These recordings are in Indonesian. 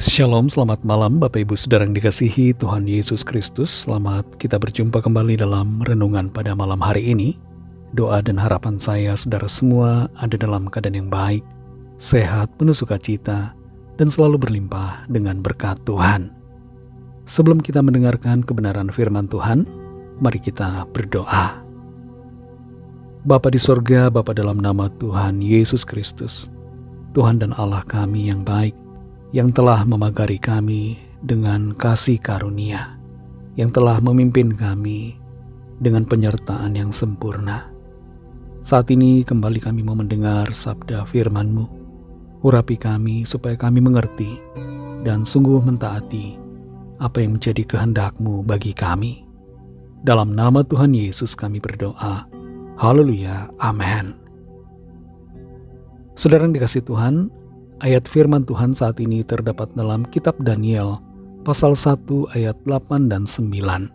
Shalom, selamat malam Bapak Ibu Saudara yang dikasihi Tuhan Yesus Kristus. Selamat kita berjumpa kembali dalam renungan pada malam hari ini. Doa dan harapan saya saudara semua ada dalam keadaan yang baik, sehat, penuh sukacita, dan selalu berlimpah dengan berkat Tuhan. Sebelum kita mendengarkan kebenaran firman Tuhan, mari kita berdoa. Bapa di sorga, Bapa dalam nama Tuhan Yesus Kristus, Tuhan dan Allah kami yang baik, yang telah memagari kami dengan kasih karunia, yang telah memimpin kami dengan penyertaan yang sempurna. Saat ini kembali kami mau mendengar sabda firman-Mu. Urapi kami supaya kami mengerti dan sungguh mentaati apa yang menjadi kehendak-Mu bagi kami. Dalam nama Tuhan Yesus kami berdoa. Haleluya, amin. Saudara yang dikasihi Tuhan, ayat firman Tuhan saat ini terdapat dalam kitab Daniel pasal 1 ayat 8 dan 9.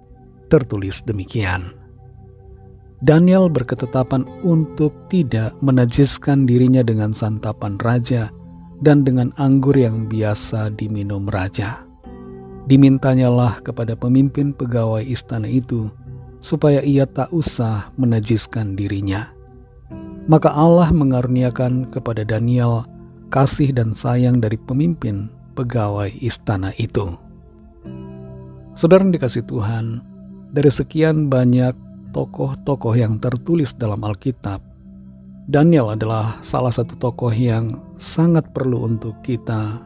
Tertulis demikian. Daniel berketetapan untuk tidak menajiskan dirinya dengan santapan raja dan dengan anggur yang biasa diminum raja. Dimintanyalah kepada pemimpin pegawai istana itu supaya ia tak usah menajiskan dirinya. Maka Allah mengaruniakan kepada Daniel kasih dan sayang dari pemimpin pegawai istana itu. Saudara yang dikasihi Tuhan, dari sekian banyak tokoh-tokoh yang tertulis dalam Alkitab, Daniel adalah salah satu tokoh yang sangat perlu untuk kita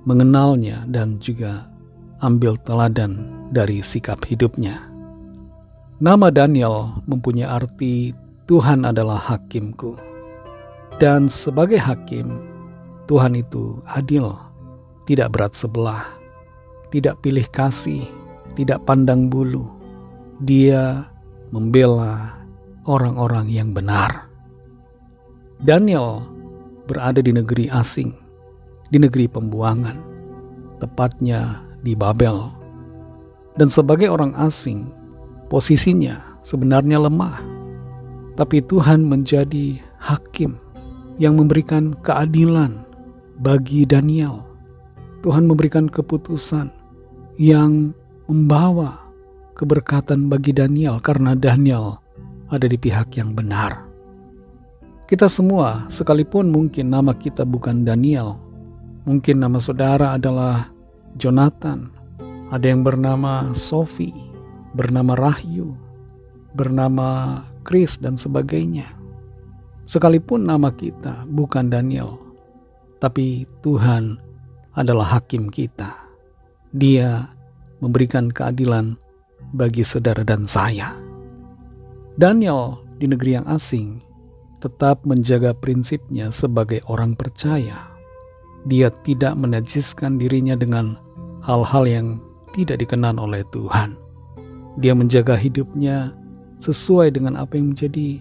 mengenalnya dan juga ambil teladan dari sikap hidupnya. Nama Daniel mempunyai arti Tuhan adalah hakimku. Dan sebagai hakim, Tuhan itu adil, tidak berat sebelah, tidak pilih kasih, tidak pandang bulu. Dia membela orang-orang yang benar. Daniel berada di negeri asing, di negeri pembuangan, tepatnya di Babel. Dan sebagai orang asing, posisinya sebenarnya lemah. Tapi Tuhan menjadi hakim yang memberikan keadilan bagi Daniel. Tuhan memberikan keputusan yang membawa keberkatan bagi Daniel karena Daniel ada di pihak yang benar. Kita semua, sekalipun mungkin nama kita bukan Daniel, mungkin nama saudara adalah Jonathan, ada yang bernama Sophie, bernama Rahyu, bernama Chris dan sebagainya. Sekalipun nama kita bukan Daniel, tapi Tuhan adalah hakim kita. Dia memberikan keadilan bagi saudara dan saya. Daniel di negeri yang asing tetap menjaga prinsipnya sebagai orang percaya. Dia tidak menajiskan dirinya dengan hal-hal yang tidak dikenan oleh Tuhan. Dia menjaga hidupnya sesuai dengan apa yang menjadi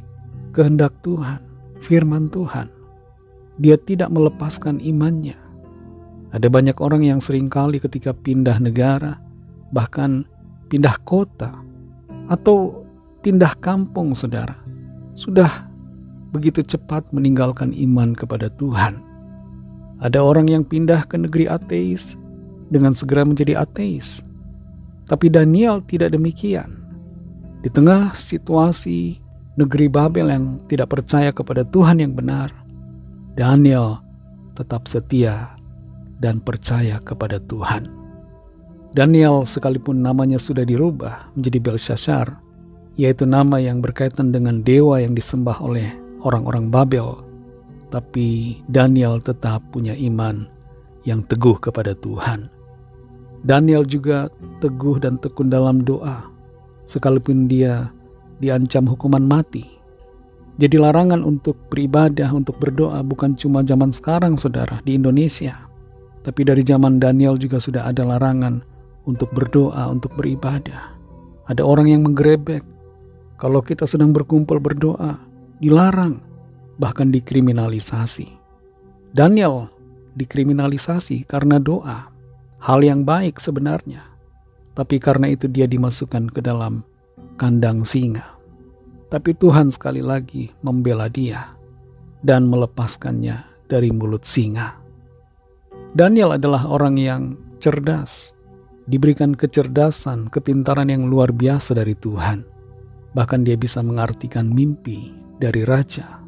kehendak Tuhan, firman Tuhan. Dia tidak melepaskan imannya. Ada banyak orang yang seringkali ketika pindah negara, bahkan pindah kota, atau pindah kampung saudara, sudah begitu cepat meninggalkan iman kepada Tuhan. Ada orang yang pindah ke negeri ateis dengan segera menjadi ateis. Tapi Daniel tidak demikian. Di tengah situasi negeri Babel yang tidak percaya kepada Tuhan yang benar, Daniel tetap setia dan percaya kepada Tuhan. Daniel sekalipun namanya sudah dirubah menjadi Belshazzar, yaitu nama yang berkaitan dengan dewa yang disembah oleh orang-orang Babel, tapi Daniel tetap punya iman yang teguh kepada Tuhan. Daniel juga teguh dan tekun dalam doa, sekalipun dia diancam hukuman mati. Jadi larangan untuk beribadah, untuk berdoa bukan cuma zaman sekarang saudara di Indonesia. Tapi dari zaman Daniel juga sudah ada larangan untuk berdoa, untuk beribadah. Ada orang yang menggerebek. Kalau kita sedang berkumpul berdoa, dilarang, bahkan dikriminalisasi. Daniel dikriminalisasi karena doa. Hal yang baik sebenarnya. Tapi karena itu dia dimasukkan ke dalam kandang singa. Tapi Tuhan sekali lagi membela dia dan melepaskannya dari mulut singa. Daniel adalah orang yang cerdas, diberikan kecerdasan, kepintaran yang luar biasa dari Tuhan. Bahkan dia bisa mengartikan mimpi dari raja.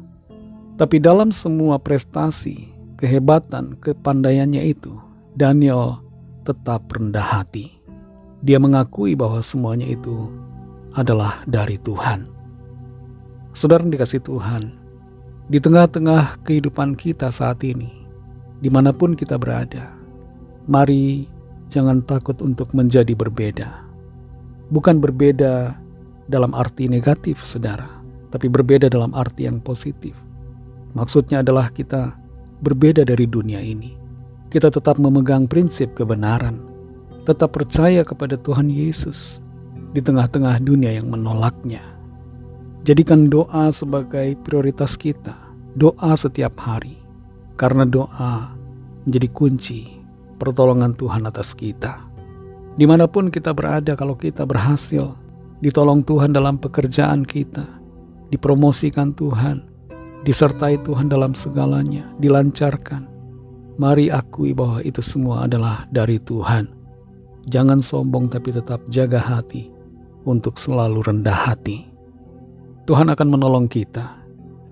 Tapi dalam semua prestasi, kehebatan, kepandaiannya itu, Daniel tetap rendah hati. Dia mengakui bahwa semuanya itu adalah dari Tuhan. Saudara yang dikasihi Tuhan, di tengah-tengah kehidupan kita saat ini, dimanapun kita berada, mari jangan takut untuk menjadi berbeda. Bukan berbeda dalam arti negatif, saudara, tapi berbeda dalam arti yang positif. Maksudnya adalah kita berbeda dari dunia ini. Kita tetap memegang prinsip kebenaran, tetap percaya kepada Tuhan Yesus di tengah-tengah dunia yang menolaknya. Jadikan doa sebagai prioritas kita, doa setiap hari, karena doa menjadi kunci pertolongan Tuhan atas kita. Dimanapun kita berada, kalau kita berhasil, ditolong Tuhan dalam pekerjaan kita, dipromosikan Tuhan, disertai Tuhan dalam segalanya, dilancarkan, mari akui bahwa itu semua adalah dari Tuhan. Jangan sombong, tapi tetap jaga hati untuk selalu rendah hati. Tuhan akan menolong kita.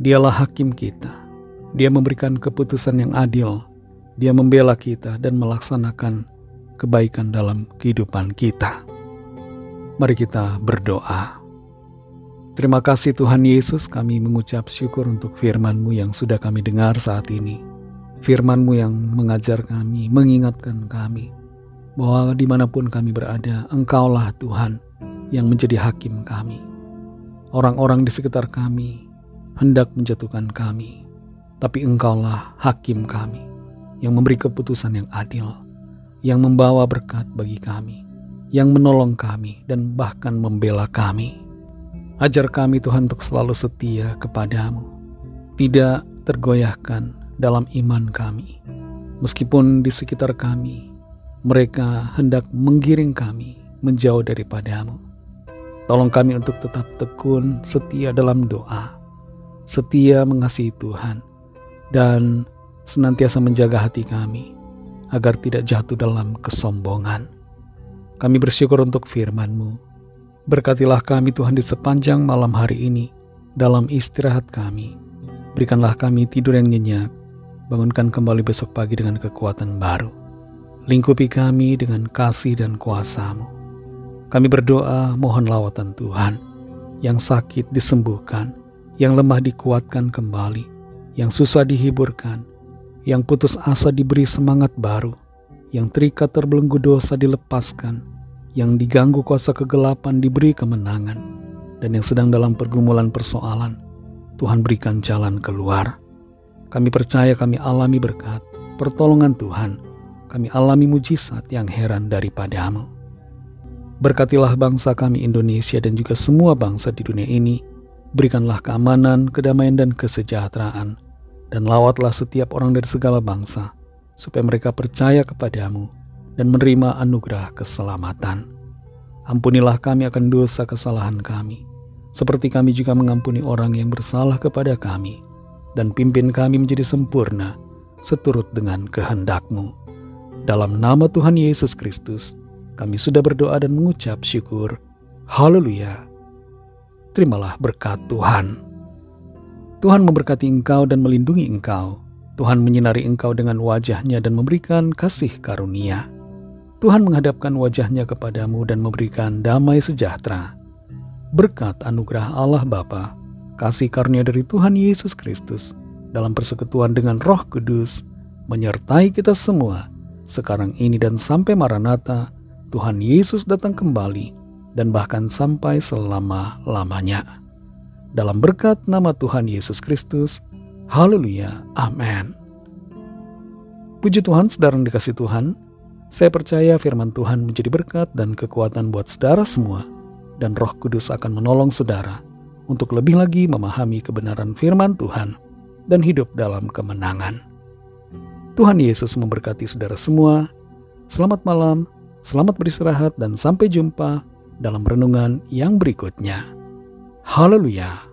Dialah hakim kita. Dia memberikan keputusan yang adil. Dia membela kita dan melaksanakan kebaikan dalam kehidupan kita. Mari kita berdoa. Terima kasih Tuhan Yesus, kami mengucap syukur untuk firman-Mu yang sudah kami dengar saat ini. Firman-Mu yang mengajar kami, mengingatkan kami, bahwa dimanapun kami berada, Engkaulah Tuhan yang menjadi hakim kami. Orang-orang di sekitar kami hendak menjatuhkan kami, tapi Engkaulah hakim kami yang memberi keputusan yang adil, yang membawa berkat bagi kami, yang menolong kami dan bahkan membela kami. Ajar kami Tuhan untuk selalu setia kepadamu, tidak tergoyahkan dalam iman kami, meskipun di sekitar kami mereka hendak menggiring kami menjauh daripadamu. Tolong kami untuk tetap tekun, setia dalam doa, setia mengasihi Tuhan, dan senantiasa menjaga hati kami agar tidak jatuh dalam kesombongan. Kami bersyukur untuk firman-Mu. Berkatilah kami Tuhan di sepanjang malam hari ini dalam istirahat kami. Berikanlah kami tidur yang nyenyak, bangunkan kembali besok pagi dengan kekuatan baru. Lingkupi kami dengan kasih dan kuasa-Mu. Kami berdoa mohon lawatan Tuhan, yang sakit disembuhkan, yang lemah dikuatkan kembali, yang susah dihiburkan, yang putus asa diberi semangat baru, yang terikat terbelenggu dosa dilepaskan, yang diganggu kuasa kegelapan diberi kemenangan, dan yang sedang dalam pergumulan persoalan, Tuhan berikan jalan keluar. Kami percaya kami alami berkat, pertolongan Tuhan. Kami alami mujizat yang heran daripadamu. Berkatilah bangsa kami Indonesia dan juga semua bangsa di dunia ini. Berikanlah keamanan, kedamaian, dan kesejahteraan. Dan lawatlah setiap orang dari segala bangsa, supaya mereka percaya kepadamu dan menerima anugerah keselamatan. Ampunilah kami akan dosa kesalahan kami, seperti kami juga mengampuni orang yang bersalah kepada kami. Dan pimpin kami menjadi sempurna, seturut dengan kehendak-Mu. Dalam nama Tuhan Yesus Kristus, kami sudah berdoa dan mengucap syukur. Haleluya. Terimalah berkat Tuhan. Tuhan memberkati engkau dan melindungi engkau. Tuhan menyinari engkau dengan wajah-Nya dan memberikan kasih karunia. Tuhan menghadapkan wajah-Nya kepadamu dan memberikan damai sejahtera. Berkat anugerah Allah Bapa, kasih karunia dari Tuhan Yesus Kristus, dalam persekutuan dengan Roh Kudus, menyertai kita semua, sekarang ini dan sampai Maranatha, Tuhan Yesus datang kembali, dan bahkan sampai selama-lamanya. Dalam berkat nama Tuhan Yesus Kristus, haleluya, amin. Puji Tuhan, saudara yang dikasihi Tuhan, saya percaya firman Tuhan menjadi berkat dan kekuatan buat saudara semua, dan Roh Kudus akan menolong saudara untuk lebih lagi memahami kebenaran firman Tuhan dan hidup dalam kemenangan. Tuhan Yesus memberkati saudara semua. Selamat malam, selamat beristirahat, dan sampai jumpa dalam renungan yang berikutnya. Haleluya.